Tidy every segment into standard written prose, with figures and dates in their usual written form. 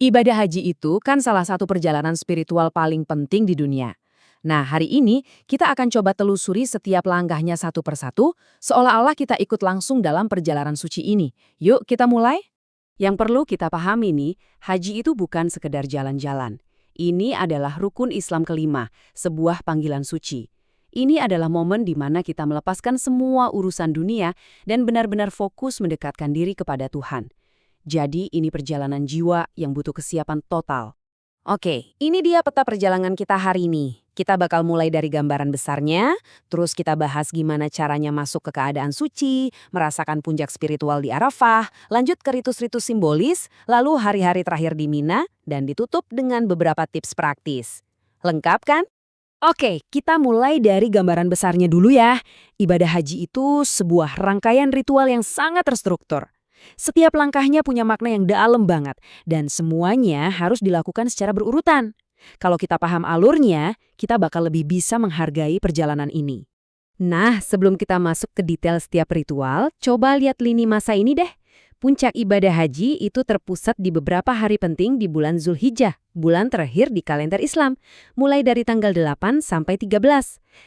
Ibadah haji itu kan salah satu perjalanan spiritual paling penting di dunia. Nah, hari ini kita akan coba telusuri setiap langkahnya satu persatu, seolah-olah kita ikut langsung dalam perjalanan suci ini. Yuk, kita mulai. Yang perlu kita pahami nih, haji itu bukan sekedar jalan-jalan. Ini adalah rukun Islam kelima, sebuah panggilan suci. Ini adalah momen di mana kita melepaskan semua urusan dunia dan benar-benar fokus mendekatkan diri kepada Tuhan. Jadi ini perjalanan jiwa yang butuh kesiapan total. Oke, ini dia peta perjalanan kita hari ini. Kita bakal mulai dari gambaran besarnya, terus kita bahas gimana caranya masuk ke keadaan suci, merasakan puncak spiritual di Arafah, lanjut ke ritus-ritus simbolis, lalu hari-hari terakhir di Mina, dan ditutup dengan beberapa tips praktis. Lengkap kan? Oke, kita mulai dari gambaran besarnya dulu ya. Ibadah haji itu sebuah rangkaian ritual yang sangat terstruktur. Setiap langkahnya punya makna yang dalam banget, dan semuanya harus dilakukan secara berurutan. Kalau kita paham alurnya, kita bakal lebih bisa menghargai perjalanan ini. Nah, sebelum kita masuk ke detail setiap ritual, coba lihat lini masa ini deh. Puncak ibadah haji itu terpusat di beberapa hari penting di bulan Zulhijjah, bulan terakhir di kalender Islam, mulai dari tanggal 8 sampai 13.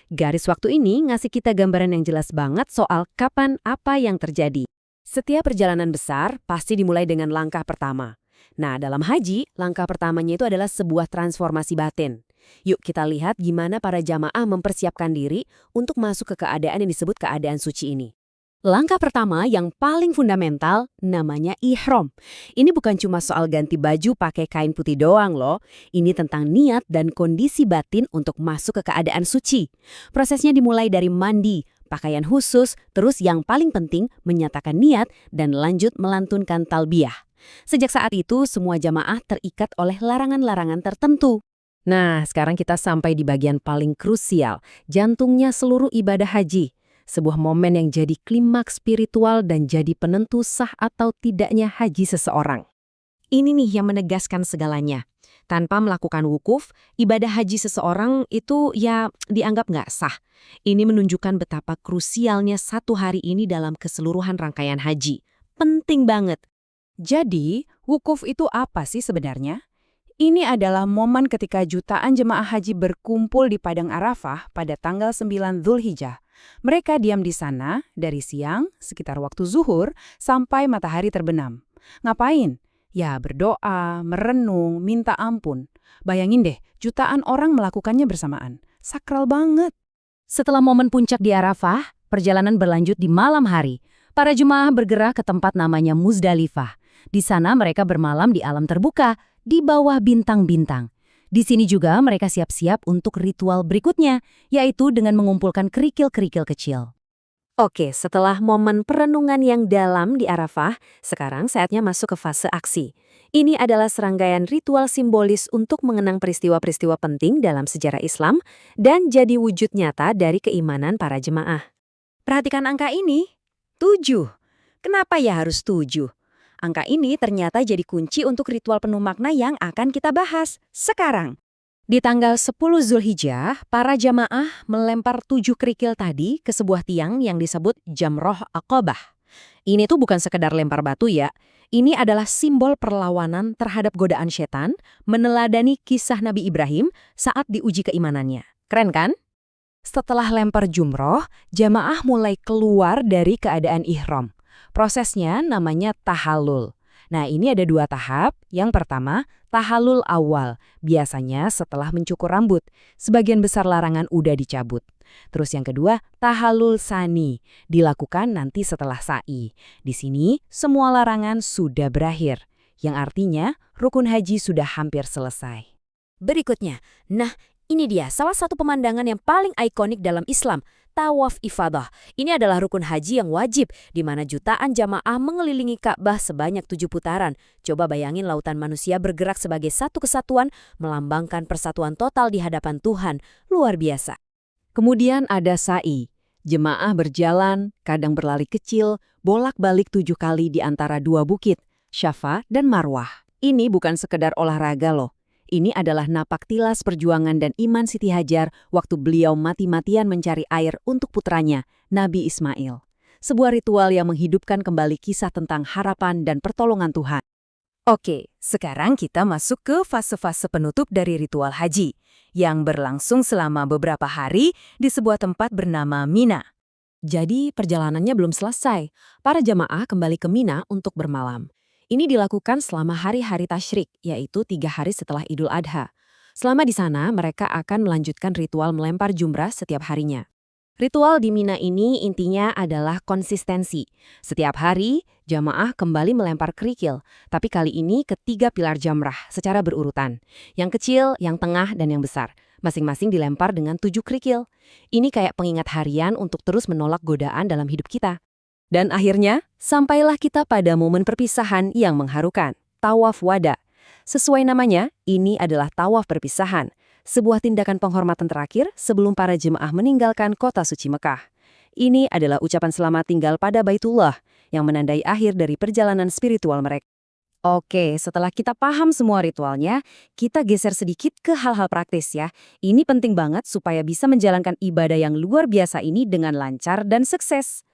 Garis waktu ini ngasih kita gambaran yang jelas banget soal kapan apa yang terjadi. Setiap perjalanan besar pasti dimulai dengan langkah pertama. Nah, dalam haji, langkah pertamanya itu adalah sebuah transformasi batin. Yuk kita lihat gimana para jamaah mempersiapkan diri untuk masuk ke keadaan yang disebut keadaan suci ini. Langkah pertama yang paling fundamental namanya ihram. Ini bukan cuma soal ganti baju pakai kain putih doang loh. Ini tentang niat dan kondisi batin untuk masuk ke keadaan suci. Prosesnya dimulai dari mandi, pakaian khusus, terus yang paling penting menyatakan niat dan lanjut melantunkan talbiyah. Sejak saat itu semua jamaah terikat oleh larangan-larangan tertentu. Nah, sekarang kita sampai di bagian paling krusial, jantungnya seluruh ibadah haji. Sebuah momen yang jadi klimaks spiritual dan jadi penentu sah atau tidaknya haji seseorang. Ini nih yang menegaskan segalanya. Tanpa melakukan wukuf, ibadah haji seseorang itu ya dianggap nggak sah. Ini menunjukkan betapa krusialnya satu hari ini dalam keseluruhan rangkaian haji. Penting banget. Jadi, wukuf itu apa sih sebenarnya? Ini adalah momen ketika jutaan jemaah haji berkumpul di Padang Arafah pada tanggal 9 Zulhijjah. Mereka diam di sana dari siang, sekitar waktu zuhur, sampai matahari terbenam. Ngapain? Ya berdoa, merenung, minta ampun. Bayangin deh, jutaan orang melakukannya bersamaan. Sakral banget. Setelah momen puncak di Arafah, perjalanan berlanjut di malam hari. Para jemaah bergerak ke tempat namanya Muzdalifah. Di sana mereka bermalam di alam terbuka, di bawah bintang-bintang. Di sini juga mereka siap-siap untuk ritual berikutnya, yaitu dengan mengumpulkan kerikil-kerikil kecil. Oke, setelah momen perenungan yang dalam di Arafah, sekarang saatnya masuk ke fase aksi. Ini adalah serangkaian ritual simbolis untuk mengenang peristiwa-peristiwa penting dalam sejarah Islam dan jadi wujud nyata dari keimanan para jemaah. Perhatikan angka ini, 7. Kenapa ya harus 7? Angka ini ternyata jadi kunci untuk ritual penuh makna yang akan kita bahas sekarang. Di tanggal 10 Zulhijjah, para jamaah melempar 7 kerikil tadi ke sebuah tiang yang disebut Jamroh Aqobah. Ini tuh bukan sekedar lempar batu ya. Ini adalah simbol perlawanan terhadap godaan setan, meneladani kisah Nabi Ibrahim saat diuji keimanannya. Keren kan? Setelah lempar jumroh, jamaah mulai keluar dari keadaan ihram. Prosesnya namanya tahallul. Nah, ini ada 2 tahap. Yang pertama, tahallul awal. Biasanya setelah mencukur rambut. Sebagian besar larangan udah dicabut. Terus yang kedua, tahallul sani. Dilakukan nanti setelah sa'i. Di sini, semua larangan sudah berakhir. Yang artinya, rukun haji sudah hampir selesai. Berikutnya, nah ini dia salah satu pemandangan yang paling ikonik dalam Islam. Tawaf ifadah. Ini adalah rukun haji yang wajib, di mana jutaan jamaah mengelilingi Ka'bah sebanyak 7 putaran. Coba bayangin lautan manusia bergerak sebagai satu kesatuan, melambangkan persatuan total di hadapan Tuhan. Luar biasa. Kemudian ada sa'i. Jemaah berjalan, kadang berlari kecil, bolak-balik 7 kali di antara 2 bukit, Syafa dan Marwah. Ini bukan sekedar olahraga loh. Ini adalah napak tilas perjuangan dan iman Siti Hajar waktu beliau mati-matian mencari air untuk putranya, Nabi Ismail. Sebuah ritual yang menghidupkan kembali kisah tentang harapan dan pertolongan Tuhan. Oke, sekarang kita masuk ke fase-fase penutup dari ritual haji, yang berlangsung selama beberapa hari di sebuah tempat bernama Mina. Jadi perjalanannya belum selesai. Para jamaah kembali ke Mina untuk bermalam. Ini dilakukan selama hari-hari tasyrik, yaitu 3 hari setelah Idul Adha. Selama di sana, mereka akan melanjutkan ritual melempar jumrah setiap harinya. Ritual di Mina ini intinya adalah konsistensi. Setiap hari, jamaah kembali melempar kerikil, tapi kali ini ke 3 pilar jamrah secara berurutan. Yang kecil, yang tengah, dan yang besar. Masing-masing dilempar dengan 7 kerikil. Ini kayak pengingat harian untuk terus menolak godaan dalam hidup kita. Dan akhirnya, sampailah kita pada momen perpisahan yang mengharukan, tawaf wada. Sesuai namanya, ini adalah tawaf perpisahan. Sebuah tindakan penghormatan terakhir sebelum para jemaah meninggalkan kota suci Mekah. Ini adalah ucapan selamat tinggal pada Baitullah yang menandai akhir dari perjalanan spiritual mereka. Oke, setelah kita paham semua ritualnya, kita geser sedikit ke hal-hal praktis ya. Ini penting banget supaya bisa menjalankan ibadah yang luar biasa ini dengan lancar dan sukses.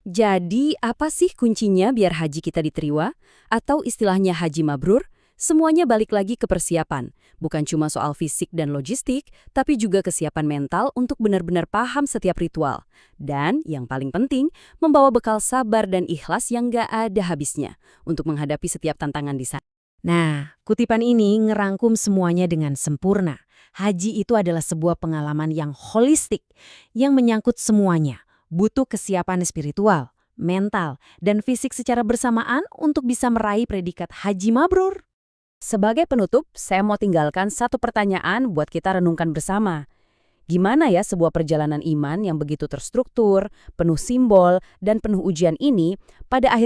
Jadi, apa sih kuncinya biar haji kita diterima? Atau istilahnya haji mabrur? Semuanya balik lagi ke persiapan. Bukan cuma soal fisik dan logistik, tapi juga kesiapan mental untuk benar-benar paham setiap ritual. Dan yang paling penting, membawa bekal sabar dan ikhlas yang gak ada habisnya untuk menghadapi setiap tantangan di sana. Nah, kutipan ini ngerangkum semuanya dengan sempurna. Haji itu adalah sebuah pengalaman yang holistik, yang menyangkut semuanya. Butuh kesiapan spiritual, mental, dan fisik secara bersamaan untuk bisa meraih predikat haji mabrur. Sebagai penutup, saya mau tinggalkan satu pertanyaan buat kita renungkan bersama. Gimana ya sebuah perjalanan iman yang begitu terstruktur, penuh simbol, dan penuh ujian ini pada akhirnya